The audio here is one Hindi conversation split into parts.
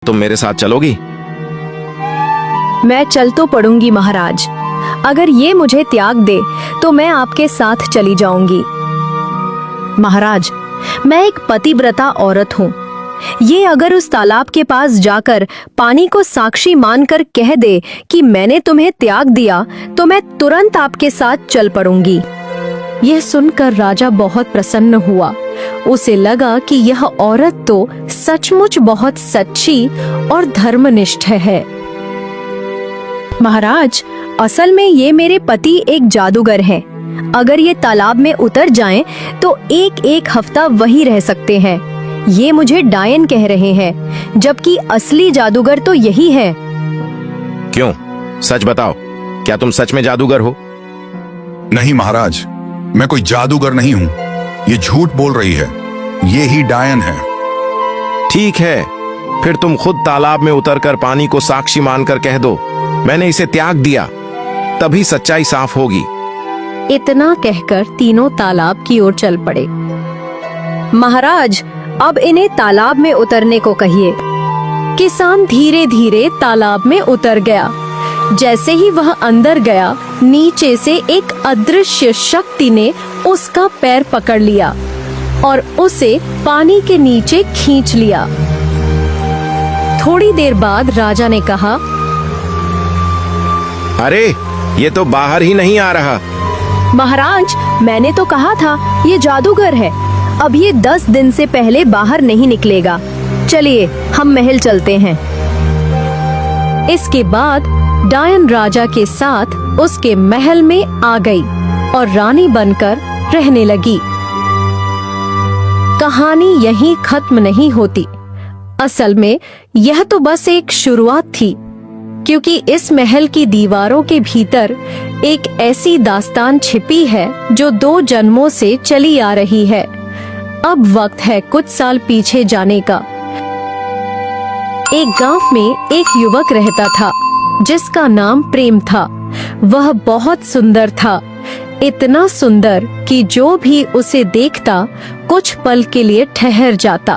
तुम मेरे साथ चलोगी? मैं चल तो पड़ूंगी महाराज। अगर ये मुझे त्याग दे तो मैं आपके साथ चली जाऊंगी। महाराज, मैं एक पतिव्रता औरत हूँ। ये अगर उस तालाब के पास जाकर पानी को साक्षी मानकर कह दे कि मैंने तुम्हें त्याग दिया तो मैं तुरंत आपके साथ चल पड़ूंगी। यह सुनकर राजा बहुत प्रसन्न हुआ। उसे लगा कि यह औरत तो सचमुच बहुत सच्ची और धर्मनिष्ठ है। महाराज, असल में ये मेरे पति एक जादूगर हैं। अगर ये तालाब में उतर जाएं तो एक हफ्ता वहीं रह सकते हैं। ये मुझे डायन कह रहे हैं, जबकि असली जादूगर तो यही है। क्यों? सच बताओ, क्या तुम सच में जादूगर हो? नहीं महाराज, मैं कोई जादूगर नहीं हूँ। ये झूठ बोल रही है। ये ही डायन है। ठीक है, फिर तुम खुद तालाब में उतरकर पानी को साक्षी मानकर कह दो, मैंने इसे त्याग दिया, तभी सच्चाई साफ होगी। इतना कहकर तीनों तालाब की ओर चल पड़े। महाराज, अब इन्हें तालाब में उतरने को कहिए। किसान धीरे धीरे तालाब में उतर गया। जैसे ही वह अंदर गया, नीचे से एक अदृश्य शक्ति ने उसका पैर पकड़ लिया और उसे पानी के नीचे खींच लिया। थोड़ी देर बाद राजा ने कहा, अरे, ये तो बाहर ही नहीं आ रहा। महाराज, मैंने तो कहा था ये जादूगर है। अब ये 10 दिन से पहले बाहर नहीं निकलेगा। चलिए हम महल चलते हैं। इसके बाद डायन राजा के साथ उसके महल में आ गई और रानी बनकर रहने लगी। कहानी यहीं खत्म नहीं होती। असल में यह तो बस एक शुरुआत थी, क्योंकि इस महल की दीवारों के भीतर एक ऐसी दास्तान छिपी है जो 2 जन्मों से चली आ रही है। अब वक्त है कुछ साल पीछे जाने का। एक गांव में एक युवक रहता था जिसका नाम प्रेम था। वह बहुत सुंदर था, इतना सुंदर कि जो भी उसे देखता कुछ पल के लिए ठहर जाता।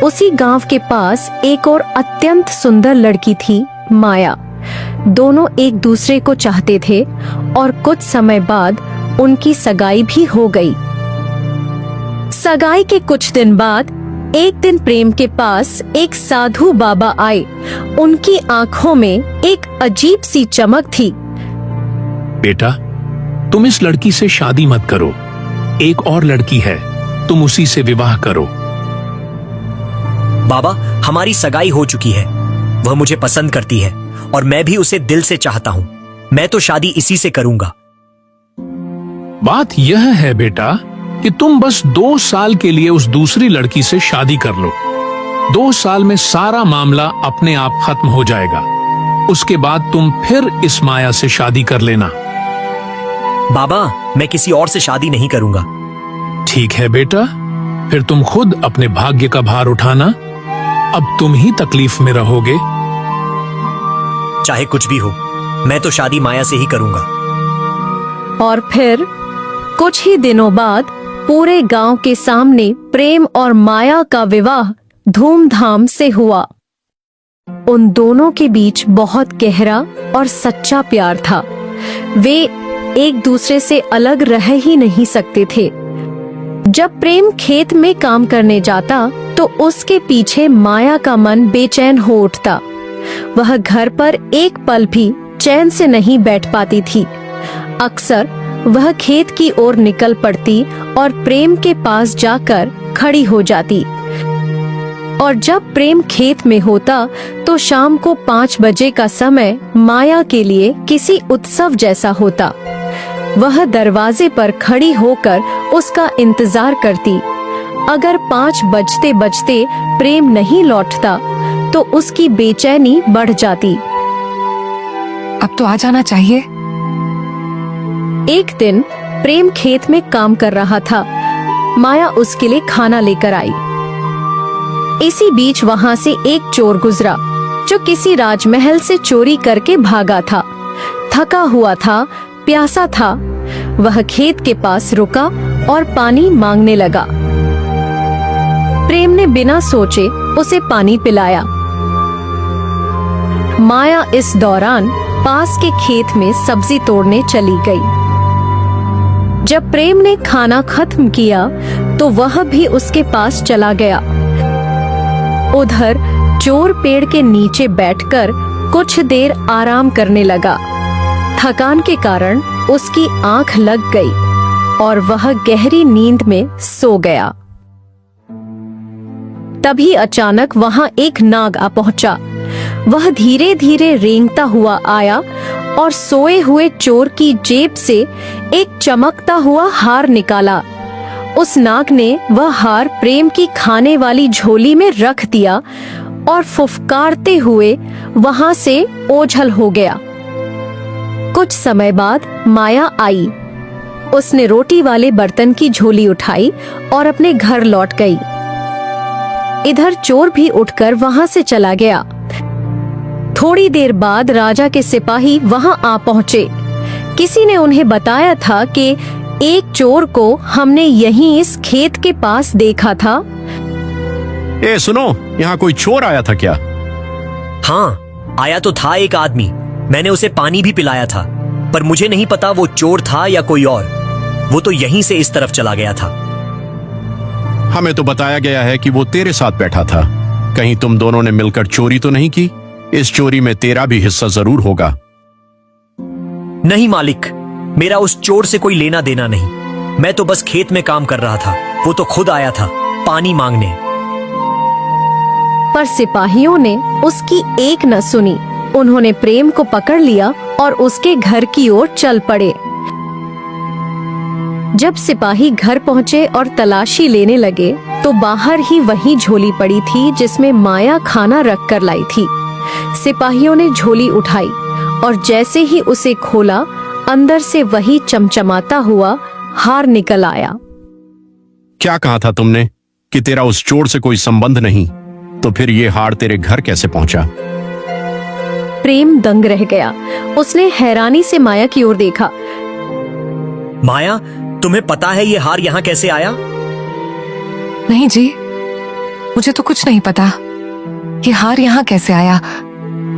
उसी गांव के पास एक और अत्यंत सुंदर लड़की थी, माया। दोनों एक दूसरे को चाहते थे और कुछ समय बाद उनकी सगाई भी हो गई। सगाई के कुछ दिन बाद एक दिन प्रेम के पास एक साधु बाबा आए। उनकी आंखों में एक अजीब सी चमक थी। बेटा, तुम इस लड़की से शादी मत करो। एक और लड़की है, तुम उसी से विवाह करो। बाबा, हमारी सगाई हो चुकी है। वह मुझे पसंद करती है और मैं भी उसे दिल से चाहता हूँ। मैं तो शादी इसी से करूंगा। बात यह है बेटा कि तुम बस 2 साल के लिए उस दूसरी लड़की से शादी कर लो। 2 साल में सारा मामला अपने आप खत्म हो जाएगा। उसके बाद तुम फिर इस माया से शादी कर लेना। बाबा, मैं किसी और से शादी नहीं करूंगा। ठीक है बेटा, फिर तुम खुद अपने भाग्य का भार उठाना। अब तुम ही तकलीफ में रहोगे। चाहे कुछ भी हो, मैं तो शादी माया से ही करूंगा। और फिर कुछ ही दिनों बाद पूरे गांव के सामने प्रेम और माया का विवाह धूमधाम से हुआ। उन दोनों के बीच बहुत गहरा और सच्चा प्यार था। वे एक दूसरे से अलग रह ही नहीं सकते थे। जब प्रेम खेत में काम करने जाता तो उसके पीछे माया का मन बेचैन हो उठता। वह घर पर एक पल भी चैन से नहीं बैठ पाती थी। अक्सर वह खेत की ओर निकल पड़ती और प्रेम के पास जाकर खड़ी हो जाती। और जब प्रेम खेत में होता तो शाम को 5 बजे का समय माया के लिए किसी उत्सव जैसा होता। वह दरवाजे पर खड़ी होकर उसका इंतजार करती। अगर 5 बजते बजते प्रेम नहीं लौटता तो उसकी बेचैनी बढ़ जाती। अब तो आ जाना चाहिए। एक दिन प्रेम खेत में काम कर रहा था। माया उसके लिए खाना लेकर आई। इसी बीच वहां से एक चोर गुजरा जो किसी राजमहल से चोरी करके भागा था। थका हुआ था, प्यासा था। वह खेत के पास रुका और पानी मांगने लगा। प्रेम ने बिना सोचे उसे पानी पिलाया। माया इस दौरान पास के खेत में सब्जी तोड़ने चली गई। जब प्रेम ने खाना खत्म किया तो वह भी उसके पास चला गया। उधर चोर पेड़ के नीचे बैठकर कुछ देर आराम करने लगा। थकान के कारण उसकी आंख लग गई और वह गहरी नींद में सो गया। तभी अचानक वहां एक नाग आ पहुंचा। वह धीरे धीरे रेंगता हुआ आया और सोए हुए चोर की जेब से एक चमकता हुआ हार निकाला। उस नाग ने वह हार प्रेम की खाने वाली झोली में रख दिया और फुफकारते हुए वहां से ओझल हो गया। कुछ समय बाद माया आई। उसने रोटी वाले बर्तन की झोली उठाई और अपने घर लौट गई। इधर चोर भी उठकर वहां से चला गया। थोड़ी देर बाद राजा के सिपाही वहां आ पहुंचे। किसी ने उन्हें बताया था कि एक चोर को हमने यहीं इस खेत के पास देखा था। ए सुनो, यहाँ कोई चोर आया था क्या? हाँ, आया तो था एक आदमी। मैंने उसे पानी भी पिलाया था, पर मुझे नहीं पता वो चोर था या कोई और। वो तो यहीं से इस तरफ चला गया था। हमें तो बताया गया है कि वो तेरे साथ बैठा था। कहीं तुम दोनों ने मिलकर चोरी तो नहीं की? इस चोरी में तेरा भी हिस्सा जरूर होगा। नहीं मालिक, मेरा उस चोर से कोई लेना देना नहीं। मैं तो बस खेत में काम कर रहा था। वो तो खुद आया था पानी मांगने। पर सिपाहियों ने उसकी एक न सुनी। उन्होंने प्रेम को पकड़ लिया और उसके घर की ओर चल पड़े। जब सिपाही घर पहुंचे और तलाशी लेने लगे तो बाहर ही वही झोली पड़ी थी जिसमें माया खाना रख कर लाई थी। सिपाहियों ने झोली उठाई और जैसे ही उसे खोला, अंदर से वही चमचमाता हुआ हार निकल आया। क्या कहा था तुमने कि तेरा उस चोर से कोई संबंध नहीं? तो फिर ये हार तेरे घर कैसे पहुंचा? प्रेम दंग रह गया। उसने हैरानी से माया की ओर देखा। माया, तुम्हें पता है ये हार यहाँ कैसे आया? नहीं जी, मुझे तो कुछ नहीं पता। ये हार यहाँ कैसे आया,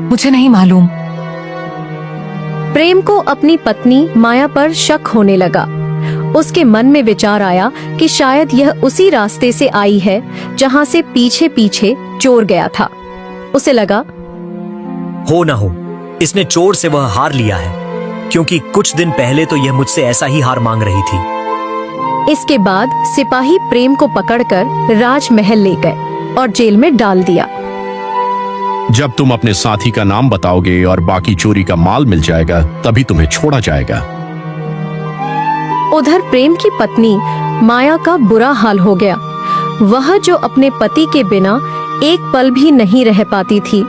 मुझे नहीं मालूम। प्रेम को अपनी पत्नी माया पर शक होने लगा। उसके मन में विचार आया कि शायद यह उसी रास्ते से आई है जहाँ से पीछे पीछे चोर गया था। उसे लगा, हो ना हो इसने चोर से वह हार लिया है, क्योंकि कुछ दिन पहले तो यह मुझसे ऐसा ही हार मांग रही थी। इसके बाद सिपाही प्रेम को पकड़कर राजमहल ले गए और जेल में डाल दिया। जब तुम अपने साथी का नाम बताओगे और बाकी चोरी का माल मिल जाएगा, तभी तुम्हें छोड़ा जाएगा। उधर प्रेम की पत्नी माया का बुरा हाल हो गया। वह जो अपने पति के बिना एक पल भी नहीं रह पाती थी,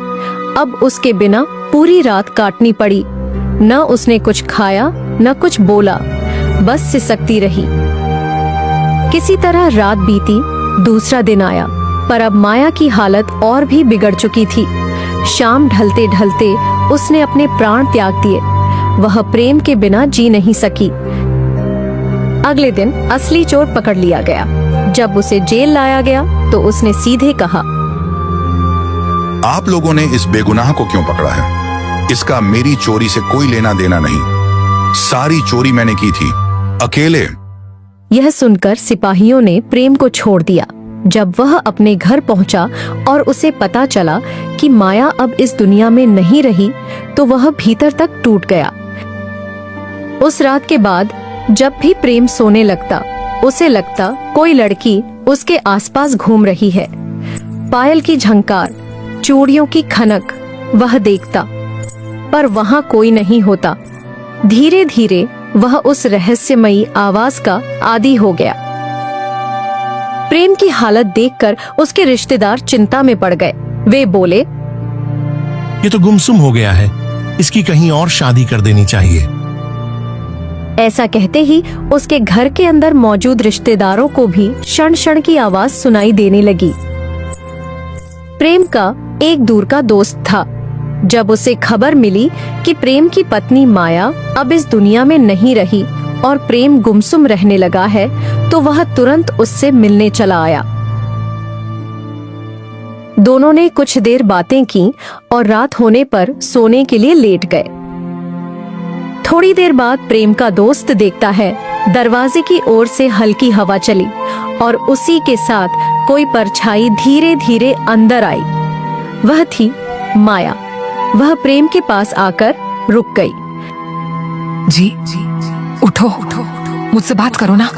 अब उसके बिना पूरी रात काटनी पड़ी। न उसने कुछ खाया न कुछ बोला, बस सिसकती रही। किसी तरह रात बीती, दूसरा दिन आया, पर अब माया की हालत और भी बिगड़ चुकी थी। शाम ढलते ढलते उसने अपने प्राण त्याग दिए। वह प्रेम के बिना जी नहीं सकी। अगले दिन असली चोर पकड़ लिया गया। जब उसे जेल लाया गया तो उसने सीधे कहा, आप लोगों ने इस बेगुनाह को क्यों पकड़ा है? इसका मेरी चोरी से कोई लेना देना नहीं। सारी चोरी मैंने की थी, अकेले। यह सुनकर सिपाहियों ने प्रेम को छोड़ दिया। जब वह अपने घर पहुंचा और उसे पता चला कि माया अब इस दुनिया में नहीं रही, तो वह भीतर तक टूट गया। उस रात के बाद जब भी प्रेम सोने लगता, उसे लगता कोई लड़की उसके आसपास घूम रही है। पायल की झंकार, चूड़ियों की खनक वह देखता, पर वहां कोई नहीं होता। धीरे धीरे वह उस रहस्यमयी आवाज का आदी हो गया। प्रेम की हालत देखकर उसके रिश्तेदार चिंता में पड़ गए। वे बोले, ये तो गुमसुम हो गया है, इसकी कहीं और शादी कर देनी चाहिए। ऐसा कहते ही उसके घर के अंदर मौजूद रिश्तेदारों को भी क्षण क्षण की आवाज सुनाई देने लगी। प्रेम का एक दूर का दोस्त था। जब उसे खबर मिली कि प्रेम की पत्नी माया अब इस दुनिया में नहीं रही और प्रेम गुमसुम रहने लगा है, तो वह तुरंत उससे मिलने चला आया। दोनों ने कुछ देर बातें की और रात होने पर सोने के लिए लेट गए। थोड़ी देर बाद प्रेम का दोस्त देखता है दरवाजे की ओर से हल्की हवा चली और उसी के साथ कोई परछाई धीरे धीरे अंदर आई। वह थी माया। वह प्रेम के पास आकर रुक गई। जी उठो, मुझसे बात करो ना।